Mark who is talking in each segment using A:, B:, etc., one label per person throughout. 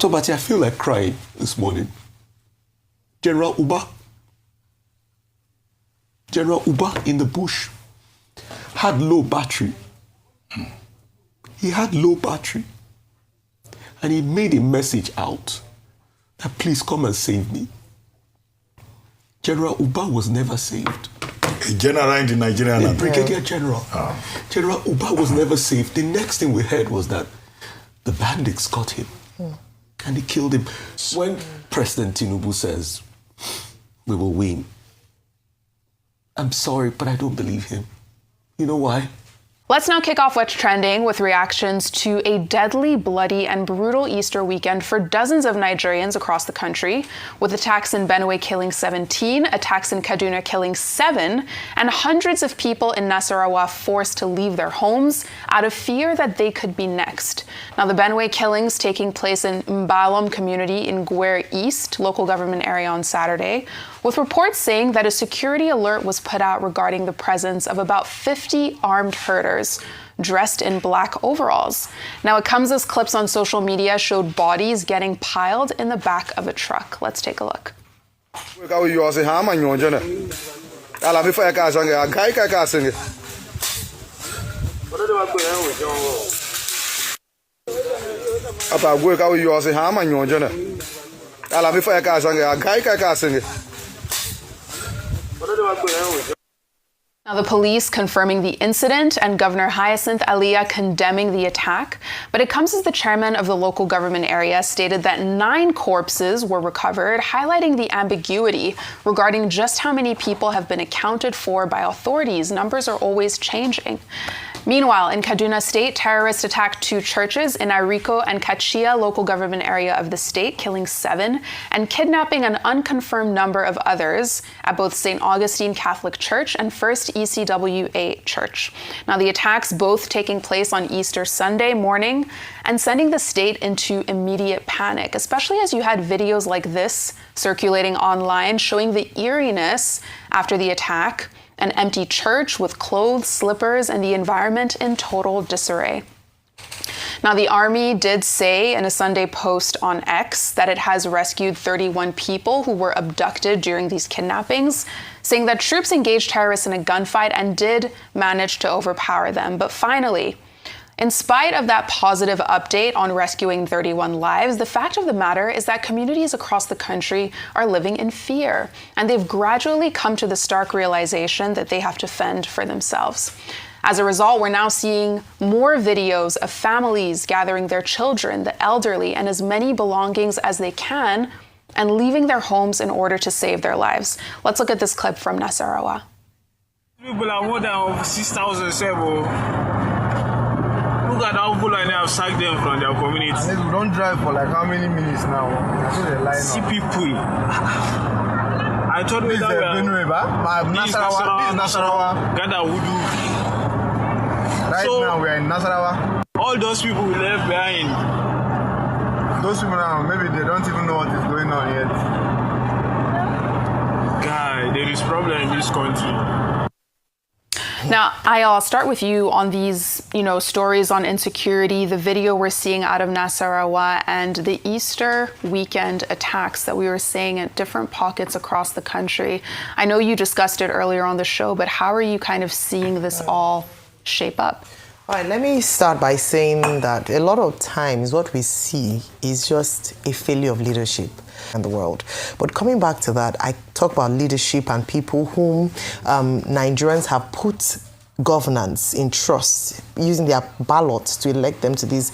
A: So, but I feel like crying this morning. General Uba in the bush had low battery. He had low battery. And he made a message out that please come and save me. General Uba was never saved.
B: A general in the Nigerian
A: army. Brigadier General. General Uba was never saved. The next thing we heard was that the bandits got him. And they killed him. When President Tinubu says, we will win, I'm sorry, but I don't believe him. You know why?
C: Let's now kick off what's trending with reactions to a deadly, bloody, and brutal Easter weekend for dozens of Nigerians across the country, with attacks in Benue killing 17, attacks in Kaduna killing 7, and hundreds of people in Nasarawa forced to leave their homes out of fear that they could be next. Now, the Benue killings taking place in Mbalom community in Gwer East, local government area, on Saturday, with reports saying that a security alert was put out regarding the presence of about 50 armed herders dressed in black overalls. Now, it comes as clips on social media showed bodies getting piled in the back of a truck. Let's take a look. Now, the police confirming the incident and Governor Hyacinth Alia condemning the attack, but it comes as the chairman of the local government area stated that 9 corpses were recovered, highlighting the ambiguity regarding just how many people have been accounted for by authorities. Numbers are always changing. Meanwhile, in Kaduna State, terrorists attacked 2 churches in Ariko and Kachia local government area of the state, killing 7, and kidnapping an unconfirmed number of others at both St. Augustine Catholic Church and First ECWA Church. Now, the attacks both taking place on Easter Sunday morning and sending the state into immediate panic, especially as you had videos like this circulating online showing the eeriness after the attack. An empty church with clothes, slippers, and the environment in total disarray. Now, the Army did say in a Sunday post on X that it has rescued 31 people who were abducted during these kidnappings, saying that troops engaged terrorists in a gunfight and did manage to overpower them. But finally, in spite of that positive update on rescuing 31 lives, the fact of the matter is that communities across the country are living in fear, and they've gradually come to the stark realization that they have to fend for themselves. As a result, we're now seeing more videos of families gathering their children, the elderly, and as many belongings as they can, and leaving their homes in order to save their lives. Let's look at this clip from Nasarawa.
D: People are more than 6,000. Look at how people have sacked them from their community.
E: We don't drive for like how many minutes now?
D: See people. I thought we were
E: Nasarawa.
D: Gada Wudu.
E: Right so, now we are in Nasarawa.
D: All those people we left behind.
E: Those people now, maybe they don't even know what is going on yet.
D: Guy, there is problem in this country.
C: Now, I'll start with you on these, stories on insecurity, the video we're seeing out of Nasarawa, and the Easter weekend attacks that we were seeing at different pockets across the country. I know you discussed it earlier on the show, but how are you kind of seeing this all shape up?
F: All right, let me start by saying that a lot of times what we see is just a failure of leadership in the world. But coming back to that, I talk about leadership and people whom Nigerians have put governance in trust, using their ballots to elect them to these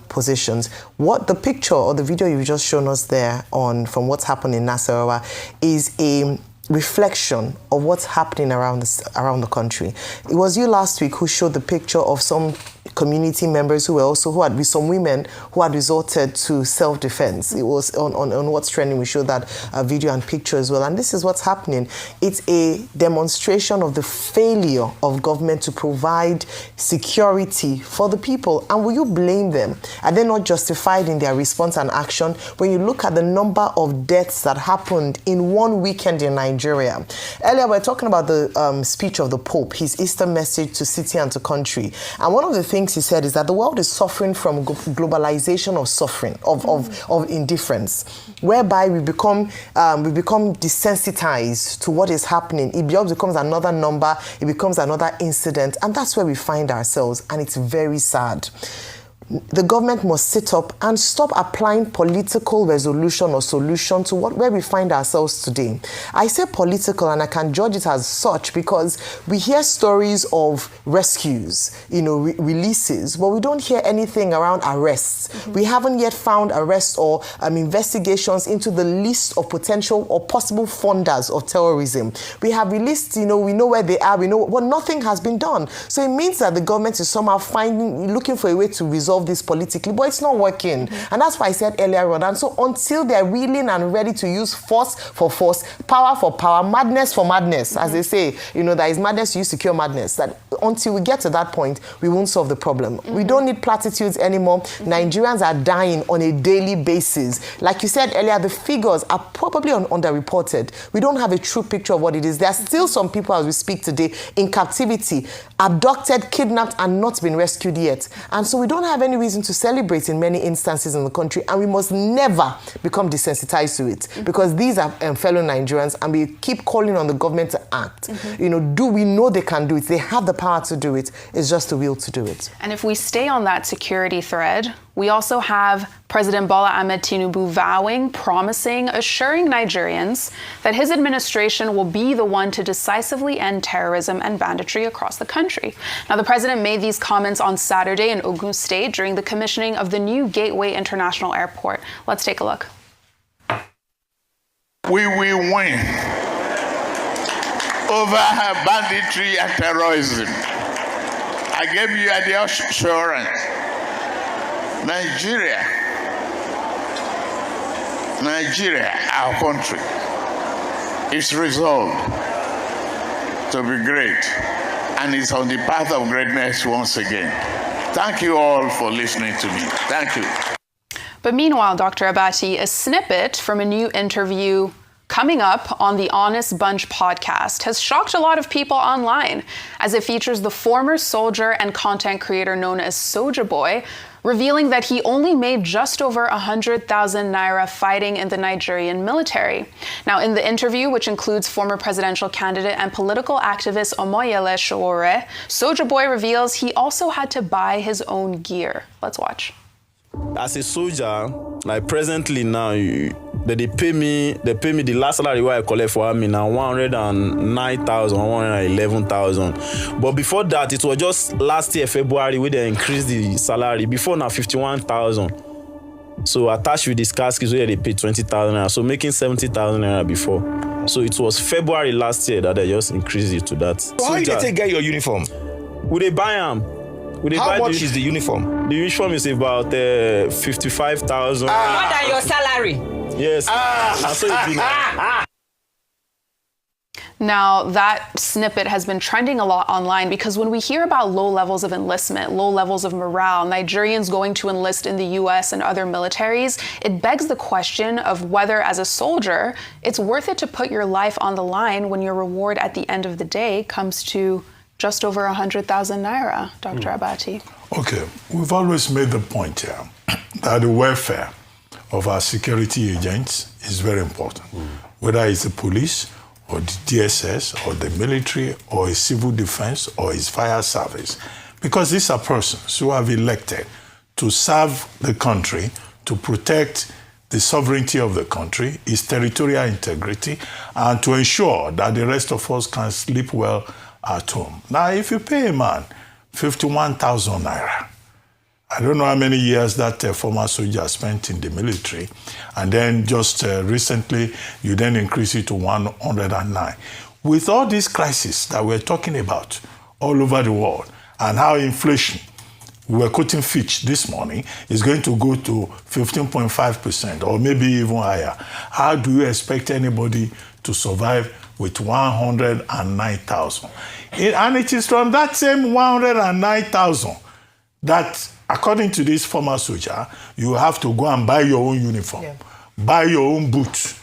F: positions. What the picture or the video you've just shown us there from what's happened in Nasarawa is a reflection of what's happening around the country. It was you last week who showed the picture of some community members who had some women who had resorted to self-defense. It was on What's Trending. We showed that video and picture as well. And this is what's happening. It's a demonstration of the failure of government to provide security for the people. And will you blame them? Are they not justified in their response and action when you look at the number of deaths that happened in one weekend in Nigeria? Earlier, we were talking about the speech of the Pope, his Easter message to city and to country. And one of the things things he said is that the world is suffering from globalization of suffering, of indifference, whereby we become desensitized to what is happening. It becomes another number, it becomes another incident, and that's where we find ourselves, and it's very sad. The government must sit up and stop applying political resolution or solution to where we find ourselves today. I say political, and I can judge it as such because we hear stories of rescues, releases, but we don't hear anything around arrests. We haven't yet found arrests or investigations into the list of potential or possible funders of terrorism. We have released, we know where they are, but nothing has been done. So it means that the government is somehow looking for a way to resolve this politically, but it's not working. And that's why I said earlier on. And so until they're willing and ready to use force for force, power for power, madness for madness, as they say, there is madness to use to cure madness, that until we get to that point, we won't solve the problem. We don't need platitudes anymore. Nigerians are dying on a daily basis. Like you said earlier, the figures are probably underreported. We don't have a true picture of what it is. There are still some people, as we speak today, in captivity, abducted, kidnapped, and not been rescued yet. And so we don't have any reason to celebrate in many instances in the country, and we must never become desensitized to it, because these are fellow Nigerians, and we keep calling on the government to act. Do we know they can do it? They have the power to do it. It's just the will to do it.
C: And if we stay on that security thread, we also have President Bola Ahmed Tinubu vowing, promising, assuring Nigerians that his administration will be the one to decisively end terrorism and banditry across the country. Now, the president made these comments on Saturday in Ogun State during the commissioning of the new Gateway International Airport. Let's take a look.
G: We will win over banditry and terrorism. I gave you the assurance. Nigeria, our country, is resolved to be great and is on the path of greatness once again. Thank you all for listening to me. Thank you.
C: But meanwhile, Dr. Abati, a snippet from a new interview coming up on the Honest Bunch podcast has shocked a lot of people online, as it features the former soldier and content creator known as Soulja Boy, revealing that he only made just over 100,000 naira fighting in the Nigerian military. Now, in the interview, which includes former presidential candidate and political activist Omoyele Sowore, Soulja Boy reveals he also had to buy his own gear. Let's watch.
H: As a soldier, like presently now, they pay me the last salary where I collect for army now 109,000, 111,000. But before that, it was just last year February where they increased the salary. Before now 51,000. So attached with this casket where they pay 20,000 naira. So making 70,000 naira before. So it was February last year that they just increased it to that.
I: So how did they get your uniform?
H: Would they buy them?
I: How much is the uniform?
H: The uniform is about 55,000.
J: More than your salary.
H: Yes.
C: Now, that snippet has been trending a lot online because when we hear about low levels of enlistment, low levels of morale, Nigerians going to enlist in the US and other militaries, it begs the question of whether, as a soldier, it's worth it to put your life on the line when your reward at the end of the day comes to just over 100,000 naira, Dr. Abati.
B: Okay, we've always made the point here that the welfare of our security agents is very important, whether it's the police or the DSS or the military or a civil defense or his fire service, because these are persons who have elected to serve the country, to protect the sovereignty of the country, its territorial integrity, and to ensure that the rest of us can sleep well at home. Now, if you pay a man 51,000 naira, I don't know how many years that former soldier spent in the military, and then just recently, you then increase it to 109. With all these crises that we're talking about all over the world, and how inflation, we were quoting Fitch this morning, is going to go to 15.5% or maybe even higher. How do you expect anybody to survive with 109,000? And it is from that same 109,000 that, according to this former soldier, you have to go and buy your own uniform, buy your own boots.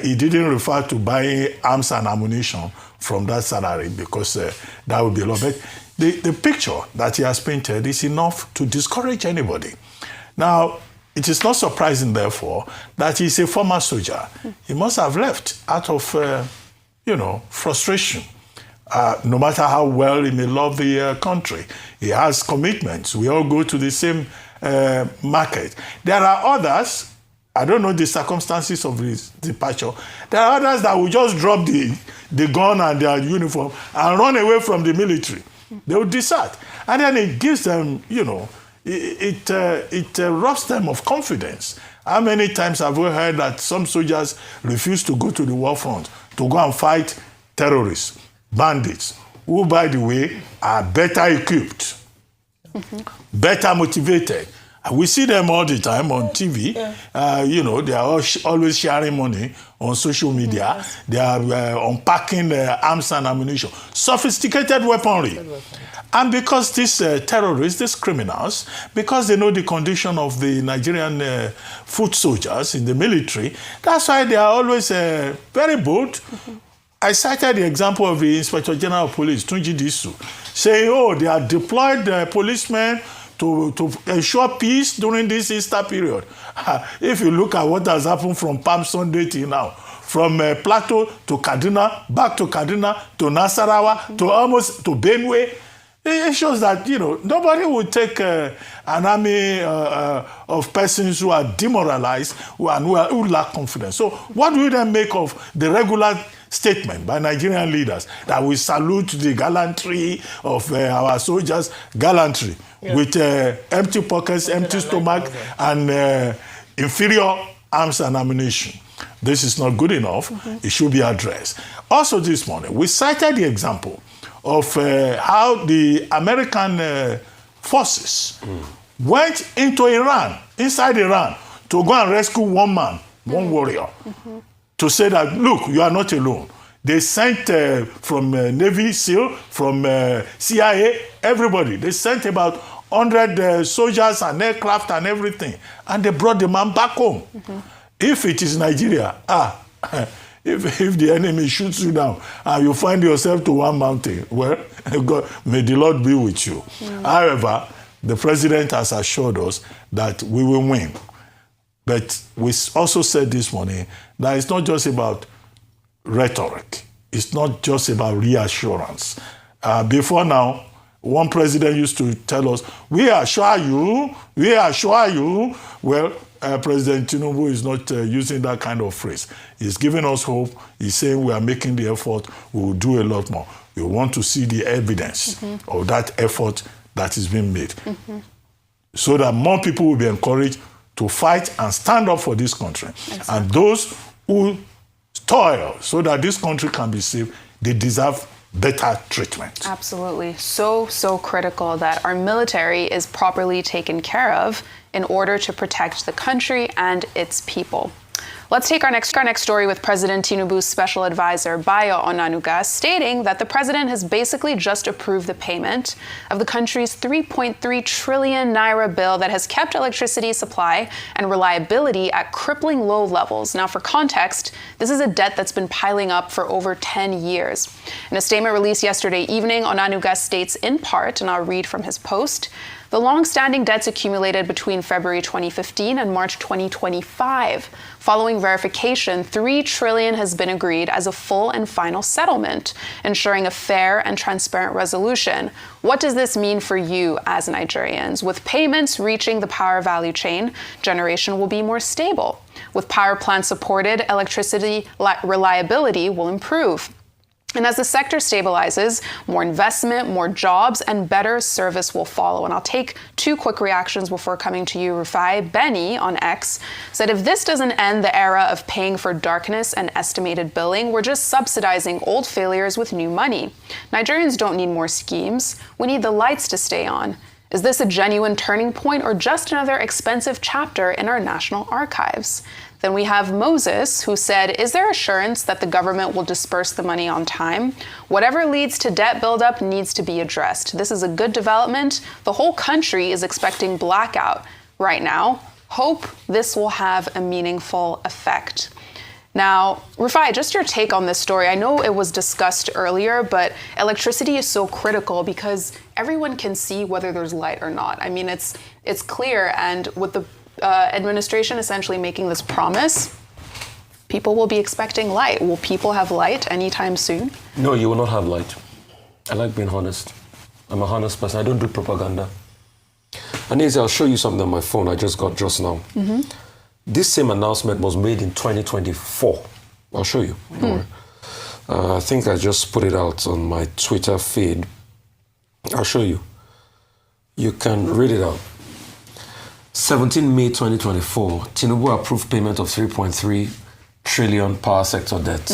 B: He didn't refer to buying arms and ammunition from that salary because that would be a lot. But the picture that he has painted is enough to discourage anybody. Now, it is not surprising, therefore, that he's a former soldier. He must have left out of, frustration. No matter how well he may love the country, he has commitments. We all go to the same market. There are others, I don't know the circumstances of his departure. There are others that will just drop the gun and their uniform and run away from the military. They will desert. And then it gives them, it robs them of confidence. How many times have we heard that some soldiers refuse to go to the war front to go and fight terrorists, bandits, who, by the way, are better equipped, better motivated? We see them all the time on TV. They are always sharing money on social media. They are unpacking arms and ammunition, sophisticated weaponry. And because these terrorists, these criminals, because they know the condition of the Nigerian foot soldiers in the military, that's why they are always very bold. I cited the example of the Inspector General of Police, Tunji Disu, saying, they are deployed policemen to ensure peace during this Easter period. If you look at what has happened from Palm Sunday till now, from Plateau to Kaduna, back to Kaduna, to Nasarawa, to almost to Benue, it shows that, nobody would take an army of persons who are demoralized who lack confidence. So what do we then make of the regular statement by Nigerian leaders that we salute the gallantry of our soldiers, gallantry, with empty pockets, empty stomach, and inferior arms and ammunition? This is not good enough. It should be addressed. Also this morning, we cited the example of how the American forces went into Iran, inside Iran, to go and rescue one man, one warrior, to say that, look, you are not alone. They sent from Navy SEAL, from CIA, everybody. They sent about 100 soldiers and aircraft and everything. And they brought the man back home. If it is Nigeria, if the enemy shoots you down and you find yourself to one mountain, well, God, may the Lord be with you. However, the president has assured us that we will win. But we also said this morning that it's not just about rhetoric. It's not just about reassurance. Before now, one president used to tell us, we assure you. Well, President Tinubu is not using that kind of phrase. He's giving us hope. He's saying we are making the effort. We will do a lot more. We want to see the evidence of that effort that is being made, so that more people will be encouraged to fight and stand up for this country. Exactly. And those who toil so that this country can be saved, they deserve better treatment.
C: Absolutely. So critical that our military is properly taken care of in order to protect the country and its people. Let's take our next story with President Tinubu's special advisor, Bayo Onanuga, stating that the president has basically just approved the payment of the country's 3.3 trillion naira bill that has kept electricity supply and reliability at crippling low levels. Now, for context, this is a debt that's been piling up for over 10 years. In a statement released yesterday evening, Onanuga states in part, and I'll read from his post, the long-standing debts accumulated between February 2015 and March 2025. Following verification, $3 trillion has been agreed as a full and final settlement, ensuring a fair and transparent resolution. What does this mean for you as Nigerians? With payments reaching the power value chain, generation will be more stable. With power plants supported, electricity reliability will improve. And as the sector stabilizes, more investment, more jobs, and better service will follow. And I'll take two quick reactions before coming to you, Rufai. Benny on X said, if this doesn't end the era of paying for darkness and estimated billing, we're just subsidizing old failures with new money. Nigerians don't need more schemes. We need the lights to stay on. Is this a genuine turning point or just another expensive chapter in our national archives? Then we have Moses, who said, is there assurance that the government will disperse the money on time? Whatever leads to debt buildup needs to be addressed. This is a good development. The whole country is expecting blackout right now. Hope this will have a meaningful effect. Now, Rufai, just your take on this story. I know it was discussed earlier, but electricity is so critical because everyone can see whether there's light or not. I mean, it's clear, and with the administration essentially making this promise, people will be expecting light. Will people have light anytime soon?
A: No, you will not have light. I like being honest. I'm a honest person. I don't do propaganda. Anese, I'll show you something on my phone I just got just now. Mm-hmm. This same announcement was made in 2024. I'll show you. I think I just put it out on my Twitter feed. I'll show you. You can read it out. 17 May 2024, Tinubu approved payment of 3.3 trillion power sector debt.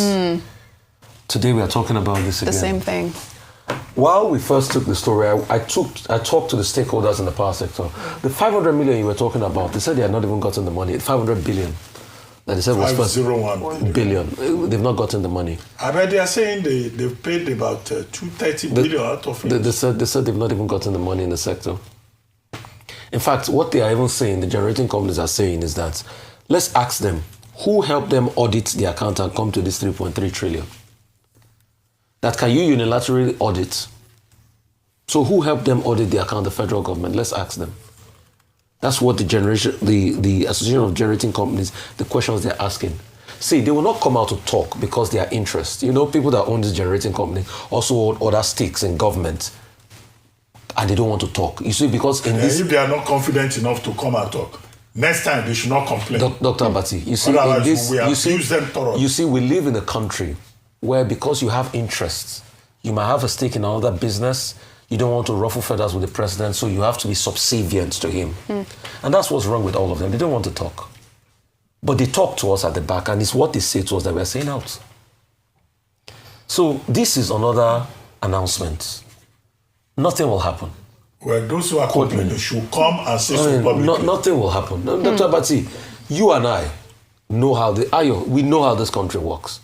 A: Today we are talking about this again.
C: The same thing.
A: While we first took the story, I talked to the stakeholders in the power sector. The 500 million you were talking about, they said they had not even gotten the money. 500 billion. That they said was first
B: 501
A: billion. They've not gotten the money.
B: I bet they are saying they've paid about 230 billion out of it.
A: They said they've not even gotten the money in the sector. In fact, what they are even saying, the generating companies are saying, is that let's ask them who helped them audit the account and come to this 3.3 trillion. That can you unilaterally audit? So who helped them audit the account? The federal government. Let's ask them. That's what the Association of Generating Companies, the questions they're asking. See, they will not come out to talk because they are interest. You know, people that own this generating company also own other stakes in government, and they don't want to talk. You see, because in this,
B: if they are not confident enough to come and talk, next time they should not complain.
A: Dr. Abati, you see,
B: otherwise,
A: in this,
B: we abuse them thoroughly.
A: You see, we live in a country where because you have interests, you might have a stake in another business. You don't want to ruffle feathers with the president, so you have to be subservient to him. And that's what's wrong with all of them. They don't want to talk. But they talk to us at the back, and it's what they say to us that we're saying out. So this is another announcement. Nothing will happen.
B: Well, those who are complaining should come and say so publicly.
A: Nothing will happen. Dr. Abati, you and I know how we know how this country works.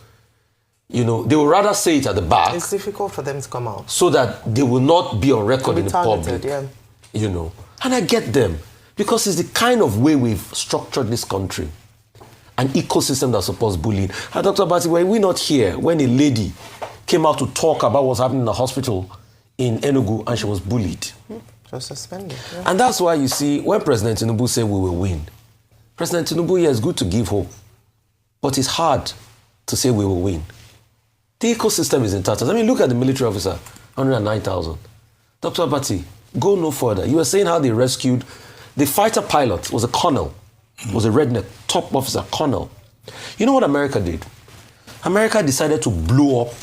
A: You know, they would rather say it at the back.
F: It's difficult for them to come out.
A: So that they will not be on record in the public.
F: Yeah.
A: You know. And I get them. Because it's the kind of way we've structured this country. An ecosystem that supports bullying. And Dr. Abati, were we not here when a lady came out to talk about what's happening in the hospital in Enugu and she was bullied?
F: Just suspended. Yeah.
A: And that's why you see, when President Tinubu said we will win, President Tinubu, yeah, it's good to give hope. But it's hard to say we will win. The ecosystem is in tatters. I mean, look at the military officer, 109,000. Dr. Abati, go no further. You were saying how they rescued the fighter pilot, was a colonel, was a redneck, top officer, colonel. You know what America did? America decided to blow up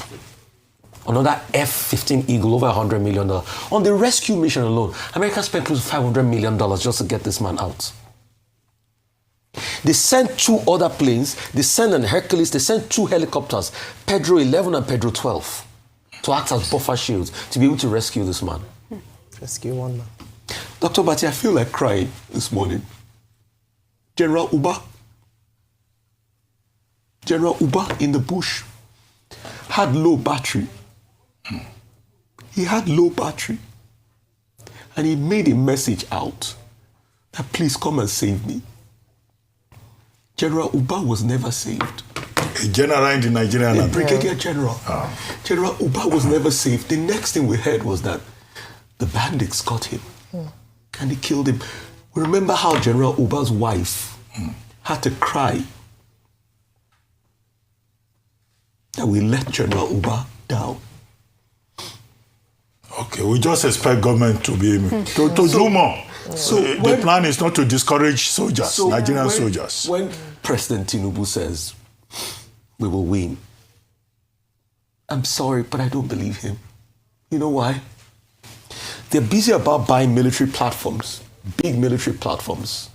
A: another F-15 Eagle, over $100 million. On the rescue mission alone, America spent close to $500 million just to get this man out. They sent 2 other planes, they sent an Hercules, they sent 2 helicopters, Pedro 11 and Pedro 12, to act as buffer shields to be able to rescue this man.
F: Rescue one man.
A: Dr. Bati, I feel like crying this morning. General Uba in the bush had low battery. He had low battery. And he made a message out that please come and save me. General Uba was never saved.
B: A general in the Nigerian army.
A: Brigadier General. General Uba was never saved. The next thing we heard was that the bandits got him. And they killed him. We remember how General Uba's wife had to cry that we let General Uba down.
B: Okay, we just expect government to be to do more. So the plan is not to discourage soldiers, Nigerian soldiers.
A: When President Tinubu says we will win, I'm sorry, but I don't believe him. You know why? They're busy about buying military platforms, big military platforms.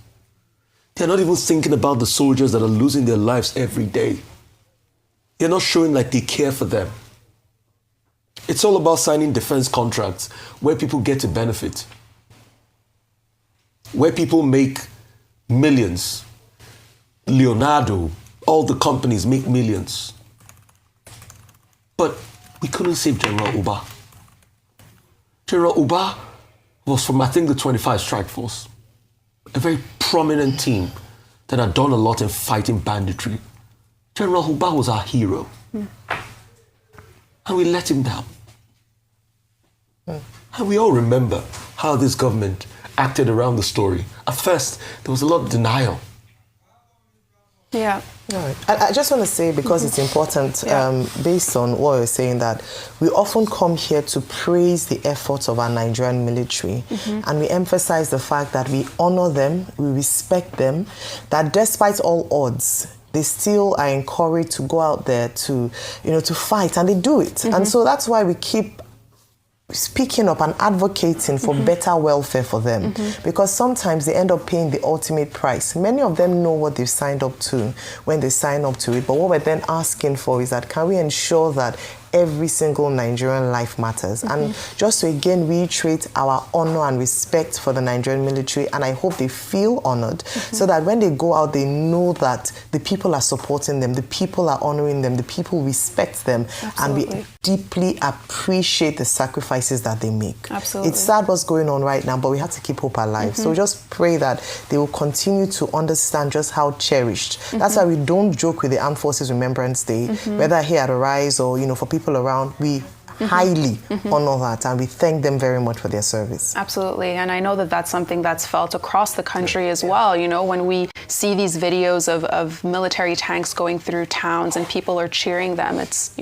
A: They're not even thinking about the soldiers that are losing their lives every day. They're not showing like they care for them. It's all about signing defense contracts where people get to benefit, where people make millions. Leonardo, all the companies make millions. But we couldn't save General Uba. General Uba was from, I think, the 25 Strike Force, a very prominent team that had done a lot in fighting banditry. General Uba was our hero. And we let him down. And we all remember how this government acted around the story. At first, there was a lot of denial.
C: Yeah.
F: Right. I just want to say, because it's important, based on what you're saying, that we often come here to praise the efforts of our Nigerian military, and we emphasize the fact that we honor them, we respect them, that despite all odds, they still are encouraged to go out there to, to fight, and they do it. And so that's why we keep speaking up and advocating for better welfare for them, because sometimes they end up paying the ultimate price. Many of them know what they've signed up to when they sign up to it, but what we're then asking for is that, can we ensure that every single Nigerian life matters? And just to again reiterate our honor and respect for the Nigerian military, and I hope they feel honored, so that when they go out, they know that the people are supporting them, the people are honoring them, the people respect them, and we deeply appreciate the sacrifices that they make.
C: Absolutely.
F: It's sad what's going on right now, but we have to keep hope alive. So just pray that they will continue to understand just how cherished. That's why we don't joke with the Armed Forces Remembrance Day, whether here at Arise or, for people around. We highly honor that, and we thank them very much for their service.
C: Absolutely. And I know that that's something that's felt across the country as well. When we see these videos of military tanks going through towns and people are cheering them, it's,